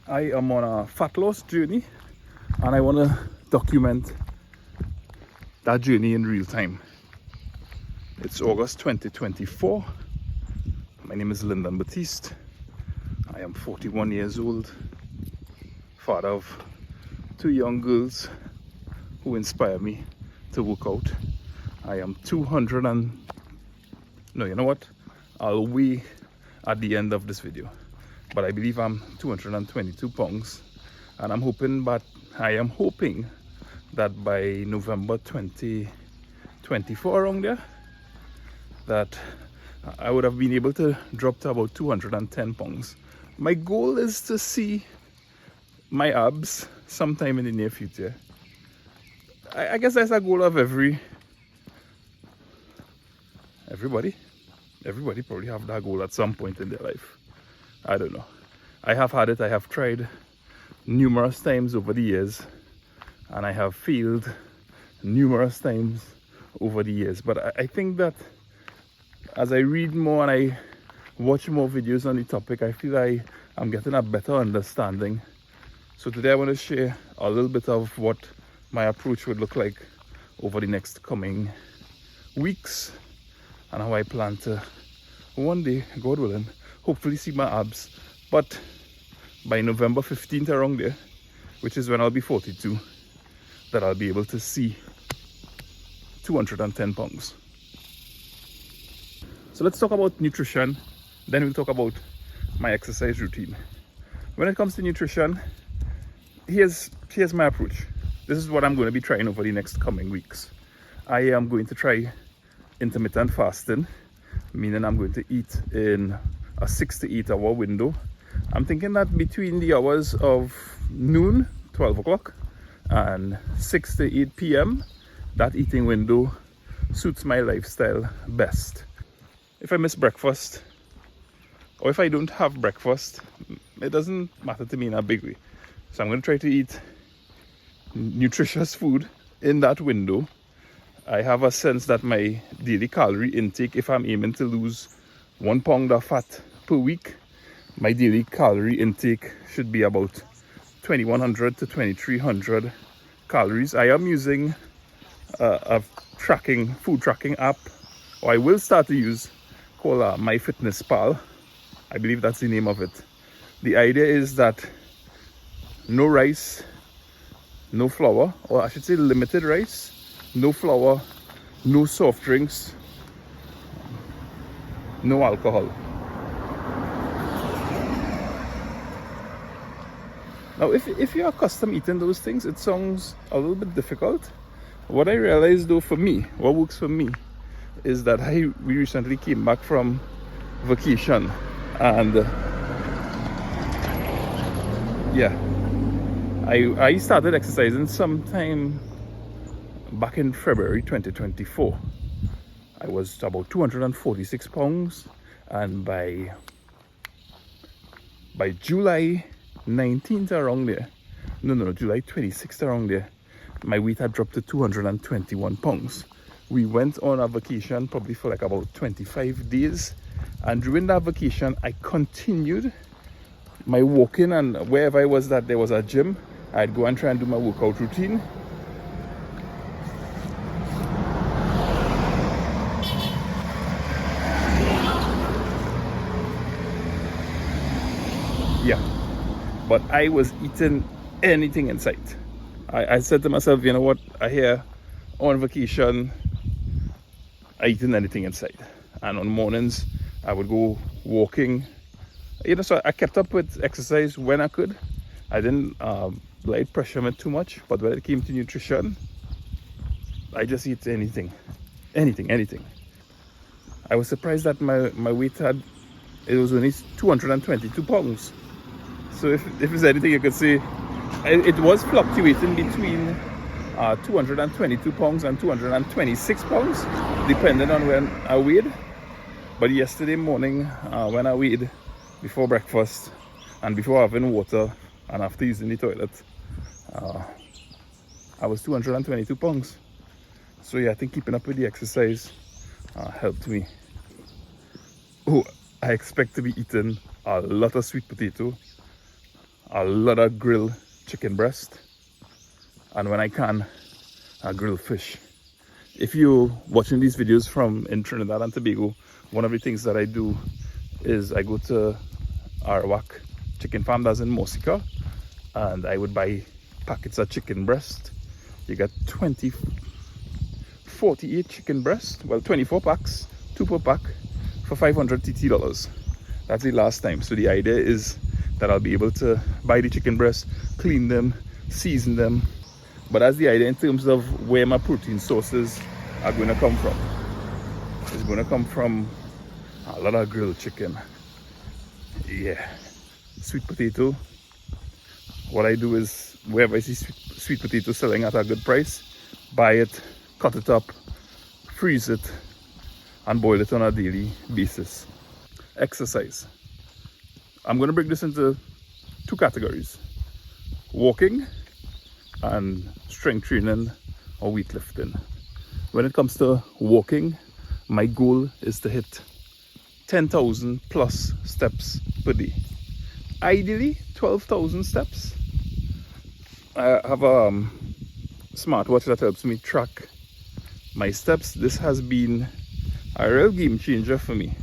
I am on a fat loss journey and I want to document that journey in real time. It's August 2024. My name is Lyndon Batiste. I am 41 years old, father of 2 young girls who inspire me to work out. I am 200 and... no, you know what? I'll weigh at the end of this video. But I believe I'm 222 pounds. And I'm hoping that by November 2024 around there, that I would have been able to drop to about 210 pounds. My goal is to see my abs sometime in the near future. I guess that's a goal of everybody. Everybody probably have that goal at some point in their life. I don't know. I have had it. I have tried numerous times over the years, and I have failed numerous times over the years. But I think that as I read more and I watch more videos on the topic, I feel I'm getting a better understanding. So today I want to share a little bit of what my approach would look like over the next coming weeks, and how I plan to one day, God willing, hopefully see my abs. But by November 15th around there, which is when I'll be 42, that I'll be able to see 210 pounds. So let's talk about nutrition, then we'll talk about my exercise routine. When it comes to nutrition, here's my approach. This is what I'm going to be trying over the next coming weeks. I am going to try intermittent fasting, meaning I'm going to eat in a 6 to 8 hour window. I'm thinking that between the hours of noon, 12 o'clock, and 6 to 8 p.m., that eating window suits my lifestyle best. If I miss breakfast, or if I don't have breakfast, it doesn't matter to me in a big way. So I'm going to try to eat nutritious food in that window. I have a sense that my daily calorie intake, if I'm aiming to lose 1 pound of fat per week, my daily calorie intake should be about 2100 to 2300 calories. I am using a food tracking app, or I will start to use, called MyFitnessPal. I believe that's the name of it. The idea is that no rice, no flour, or I should say limited rice, no flour, no soft drinks, no alcohol. Now, if you're accustomed eating those things, it sounds a little bit difficult. What I realized though, for me, what works for me, is that we recently came back from vacation, and I started exercising sometime back in February 2024. I was about 246 pounds, and by July 19th around there, July 26th around there, my weight had dropped to 221 pounds. We went on a vacation probably for like about 25 days, and during that vacation I continued my walking, and wherever I was that there was a gym, I'd go and try and do my workout routine. Yeah, but I was eating anything in sight. I said to myself, you know what, I here on vacation, I eating anything in sight. And on mornings I would go walking, so I kept up with exercise when I could. I didn't light pressure it too much, but when it came to nutrition, I just eat anything. I was surprised that my weight it was only 222 pounds. So if there's anything you could say, it was fluctuating between 222 pounds and 226 pounds, depending on when I weighed. But yesterday morning, when I weighed before breakfast and before having water and after using the toilet, I was 222 pounds. So yeah, I think keeping up with the exercise helped me. Oh, I expect to be eating a lot of sweet potato a lot of grilled chicken breast, and when I can, I grill fish. If you're watching these videos from in Trinidad and Tobago, one of the things that I do is I go to Arawak Chicken Farm that's in Mosika, and I would buy packets of chicken breast. You get 48 chicken breast, well 24 packs, 2 per pack, for 500 TT dollars. That's the last time. So the idea is that I'll be able to buy the chicken breast, clean them, season them. But that's the idea in terms of where my protein sources are going to come from. It's going to come from a lot of grilled chicken. Yeah. Sweet potato. What I do is, wherever I see sweet potato selling at a good price, buy it, cut it up, freeze it, and boil it on a daily basis. Exercise. I'm going to break this into 2 categories: walking and strength training or weightlifting. When it comes to walking, my goal is to hit 10,000 plus steps per day. Ideally 12,000 steps. I have a smartwatch that helps me track my steps. This has been a real game changer for me,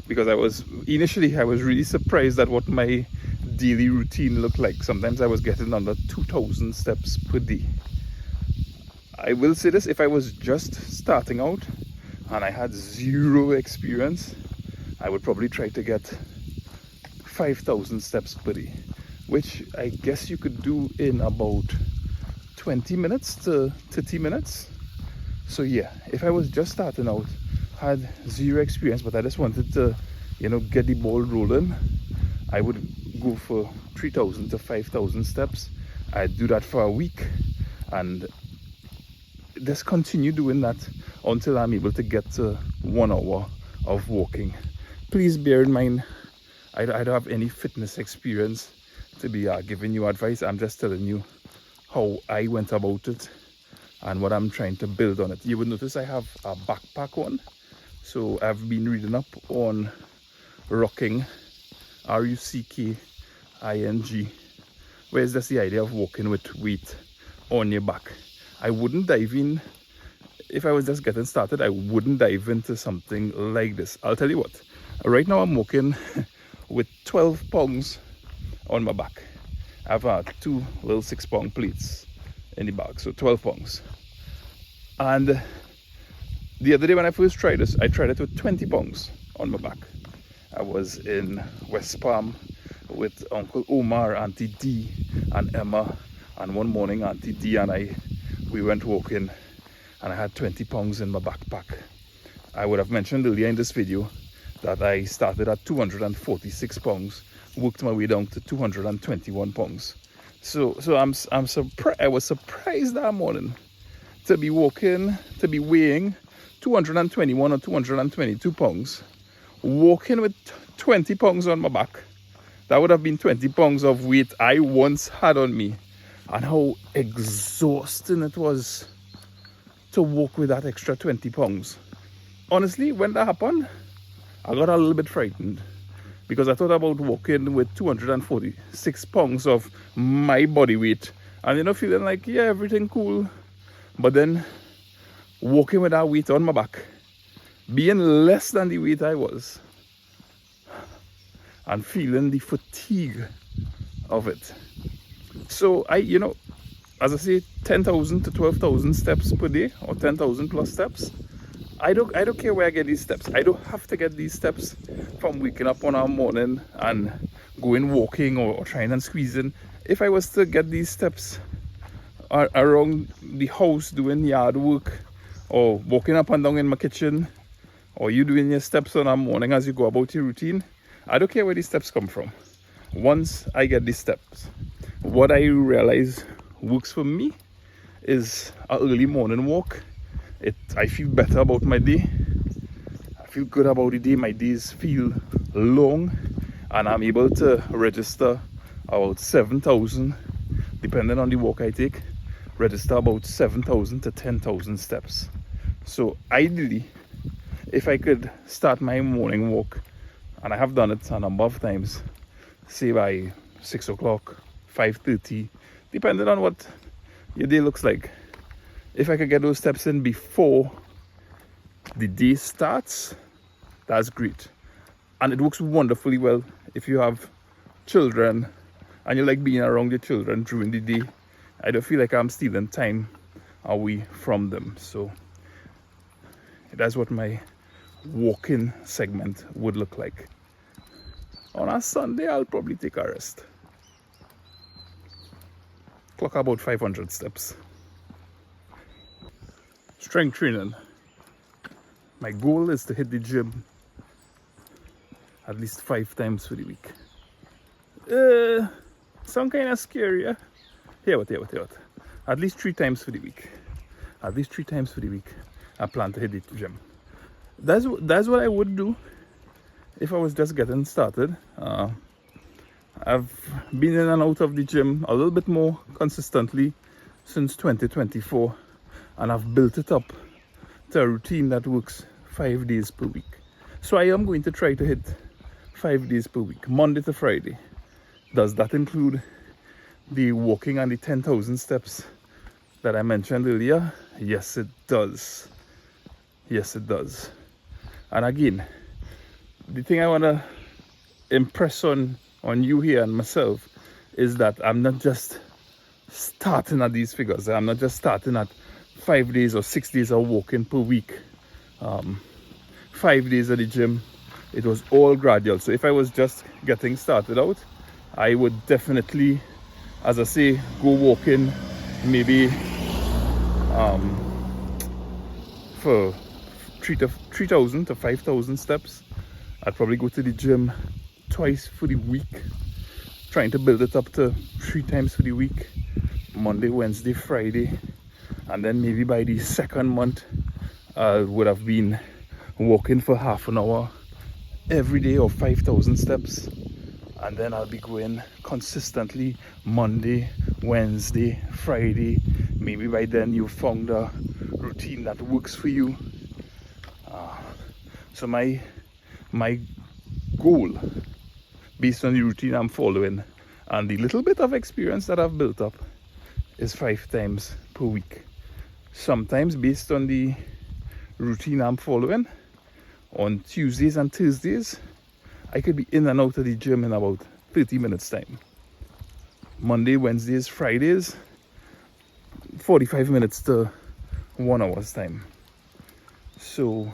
because I was really surprised at what my daily routine looked like. Sometimes I was getting under 2,000 steps per day. I will say this, if I was just starting out and I had zero experience, I would probably try to get 5,000 steps per day, which I guess you could do in about 20 minutes to 30 minutes. So yeah, if I was just starting out, had zero experience, but I just wanted to, get the ball rolling, I would go for 3,000 to 5,000 steps. I'd do that for a week and just continue doing that until I'm able to get to 1 hour of walking. Please bear in mind, I don't have any fitness experience to be giving you advice. I'm just telling you how I went about it and what I'm trying to build on it. You will notice I have a backpack on. So I've been reading up on rucking, RUCKING, where is just the idea of walking with weight on your back. I wouldn't dive in, if I was just getting started, I wouldn't dive into something like this. I'll tell you what, right now I'm walking with 12 pounds on my back. I have 2 little 6-pound plates in the bag, so 12 pounds. And the other day when I first tried this, I tried it with 20 pounds on my back. I was in West Palm with Uncle Omar, Auntie D, and Emma, and one morning Auntie D and we went walking, and I had 20 pounds in my backpack. I would have mentioned earlier in this video that I started at 246 pounds, worked my way down to 221 pounds. So I'm surprised. I was surprised that morning to be weighing 221 or 222 pounds, walking with 20 pounds on my back. That would have been 20 pounds of weight I once had on me, and how exhausting it was to walk with that extra 20 pounds. Honestly, when that happened, I got a little bit frightened, because I thought about walking with 246 pounds of my body weight and feeling like, yeah, everything cool, but then walking with that weight on my back, being less than the weight I was, and feeling the fatigue of it. So as I say, 10,000 to 12,000 steps per day, or 10,000 plus steps. I don't care where I get these steps. I don't have to get these steps from waking up on a morning and going walking or trying and squeezing. If I was to get these steps around the house doing yard work, or walking up and down in my kitchen, or you doing your steps on a morning as you go about your routine, I don't care where these steps come from. Once I get these steps, what I realize works for me is an early morning walk. I feel better about my day. I feel good about the day. My days feel long, and I'm able to register about 7,000, depending on the walk I take, register about 7,000 to 10,000 steps. So ideally, if I could start my morning walk, and I have done it a number of times, say by 6 o'clock 5:30, depending on what your day looks like. If I could get those steps in before the day starts, that's great. And it works wonderfully well if you have children and you like being around your children during the day. I don't feel like I'm stealing time away from them. So that's what my walking segment would look like. On a Sunday, I'll probably take a rest. Clock about 500 steps. Strength training. My goal is to hit the gym at least 5 times for the week. Some kind of scary, yeah? Here what. At least 3 times for the week. At least 3 times for the week. I plan to hit the gym. That's what I would do if I was just getting started. I've been in and out of the gym a little bit more consistently since 2024, and I've built it up to a routine that works 5 days per week. So I am going to try to hit 5 days per week, Monday to Friday. Does that include the walking and the 10,000 steps that I mentioned earlier? Yes, it does. Yes, it does. And again, the thing I want to impress on you here and myself is that I'm not just starting at these figures. I'm not just starting at 5 days or 6 days of walking per week. 5 days at the gym. It was all gradual. So if I was just getting started out, I would definitely, as I say, go walking maybe for 3,000 to 5,000 steps. I'd probably go to the gym twice for the week, trying to build it up to 3 times for the week, Monday, Wednesday, Friday, and then maybe by the second month I would have been walking for half an hour every day or 5,000 steps, and then I'll be going consistently Monday, Wednesday, Friday. Maybe by then you've found a routine that works for you. So my goal, based on the routine I'm following and the little bit of experience that I've built up, is 5 times per week. Sometimes, based on the routine I'm following, on Tuesdays and Thursdays, I could be in and out of the gym in about 30 minutes time. Monday, Wednesdays, Fridays, 45 minutes to 1 hour's time. So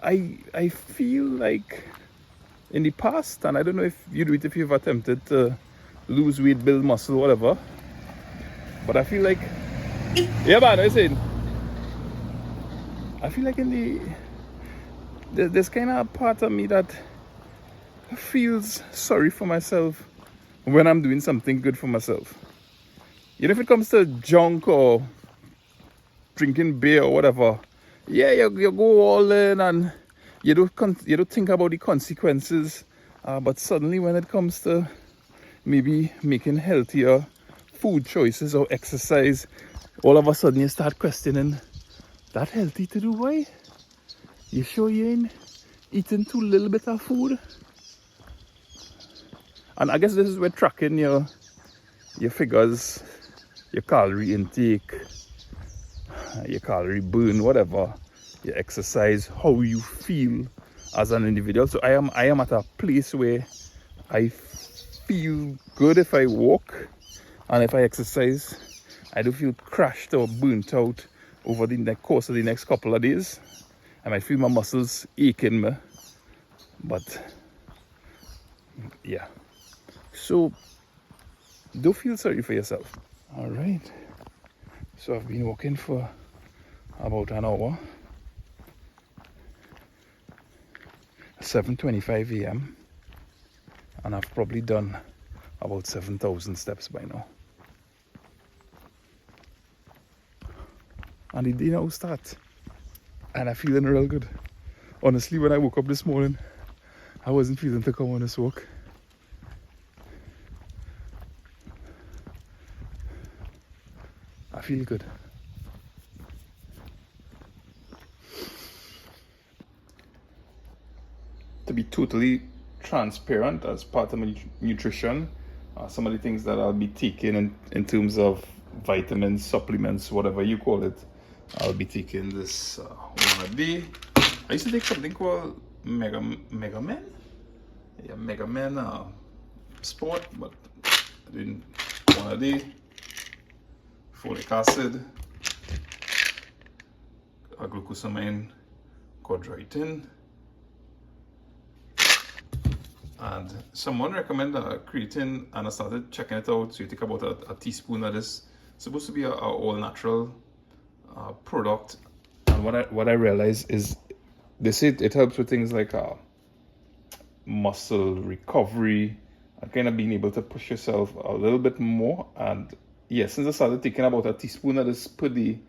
I feel like in the past, and I don't know if you do it if you've attempted to lose weight, build muscle, whatever, but I feel like, yeah man, I said, I feel like there's kind of a part of me that feels sorry for myself when I'm doing something good for myself. You know, if it comes to junk or drinking beer or whatever, yeah, you go all in and you don't think about the consequences. But suddenly when it comes to maybe making healthier food choices or exercise, all of a sudden you start questioning, that healthy to do, why? You sure you ain't eating too little bit of food? And I guess this is where tracking your figures, your calorie intake, your calorie burn, whatever, your exercise, how you feel as an individual. So I am at a place where I feel good if I walk, and if I exercise, I don't feel crashed or burnt out over the course of the next couple of days. I might feel my muscles aching me, but yeah. So don't feel sorry for yourself. All right. So I've been walking for about an hour. 7:25 a.m. and I've probably done about 7,000 steps by now. And the day now starts, and I'm feeling real good. Honestly, when I woke up this morning, I wasn't feeling to come on this walk. I feel good. To be totally transparent, as part of my nutrition, some of the things that I'll be taking in terms of vitamins, supplements, whatever you call it. I'll be taking this one a day. I used to take something called Mega Men. Yeah, Mega Men Sport, but I didn't. One a day. Folic acid, glucosamine, chondroitin, and someone recommended creatine, and I started checking it out. So you take about a teaspoon of this. It's supposed to be a all natural product, and what I realized is they say it helps with things like muscle recovery and kind of being able to push yourself a little bit more. And yeah, since I started taking about a teaspoon of this per day,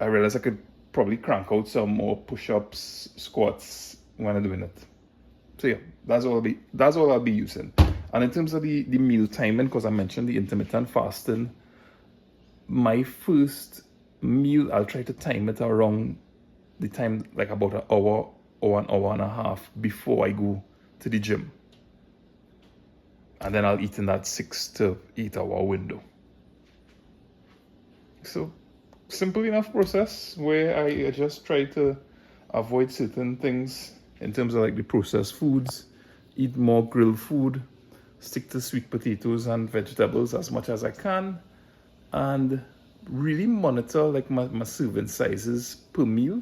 I realized I could probably crank out some more push-ups, squats when I'm doing it. So yeah, that's all I'll be using. And in terms of the meal timing, because I mentioned the intermittent fasting, my first meal I'll try to time it around the time, like about an hour or an hour and a half before I go to the gym. And then I'll eat in that 6 to 8 hour window. So simple enough process where I just try to avoid certain things in terms of like the processed foods, eat more grilled food, stick to sweet potatoes and vegetables as much as I can, and really monitor like my serving sizes per meal.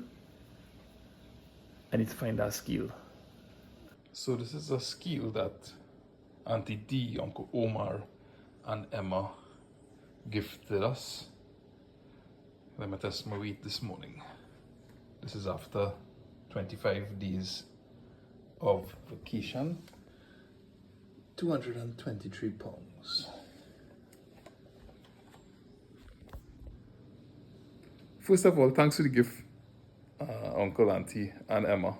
I need to find that scale. So this is a scale that Auntie D, Uncle Omar, and Emma gifted us. Let me test my weight this morning. This is after 25 days of vacation. 223 pounds. First of all, thanks for the gift, Uncle, Auntie, and Emma.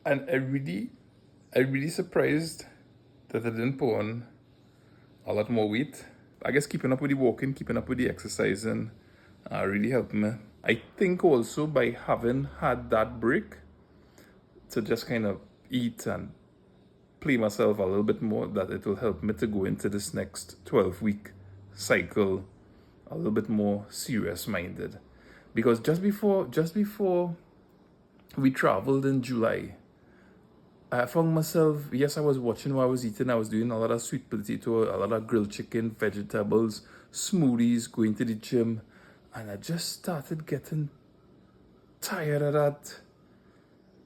And I really surprised that I didn't put on a lot more weight. I guess keeping up with the walking, keeping up with the exercising really helped me. I think also by having had that break to just kind of eat and play myself a little bit more, that it will help me to go into this next 12-week cycle a little bit more serious minded. Because just before we traveled in July, I found myself, yes, I was watching what I was eating. I was doing a lot of sweet potato, a lot of grilled chicken, vegetables, smoothies, going to the gym. And I just started getting tired of that.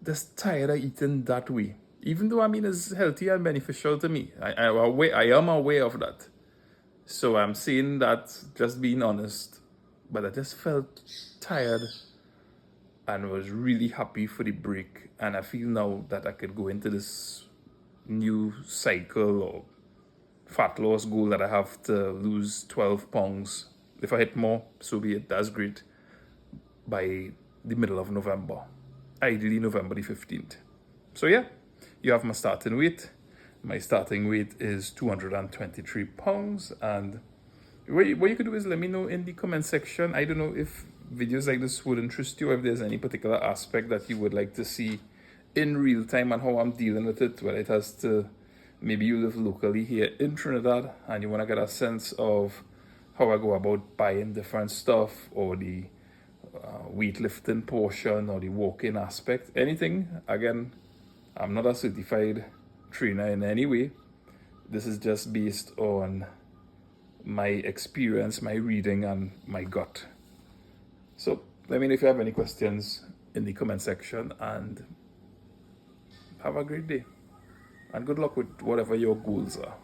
Just tired of eating that way. Even though, I mean, it's healthy and beneficial to me. I am aware of that. So I'm saying that, just being honest. But I just felt tired and was really happy for the break. And I feel now that I could go into this new cycle or fat loss goal that I have to lose 12 pounds. If I hit more, so be it. That's great. By the middle of November. Ideally November the 15th. So yeah, you have my starting weight. My starting weight is 223 pounds. And what you could do is let me know in the comment section. I don't know if videos like this would interest you, or if there's any particular aspect that you would like to see in real time and how I'm dealing with it, whether it has to, maybe you live locally here in Trinidad and you want to get a sense of how I go about buying different stuff, or the weightlifting portion, or the walking aspect, anything. Again, I'm not a certified trainer in any way. This is just based on my experience, my reading, and my gut. So let me know if you have any questions in the comment section, and have a great day. And good luck with whatever your goals are.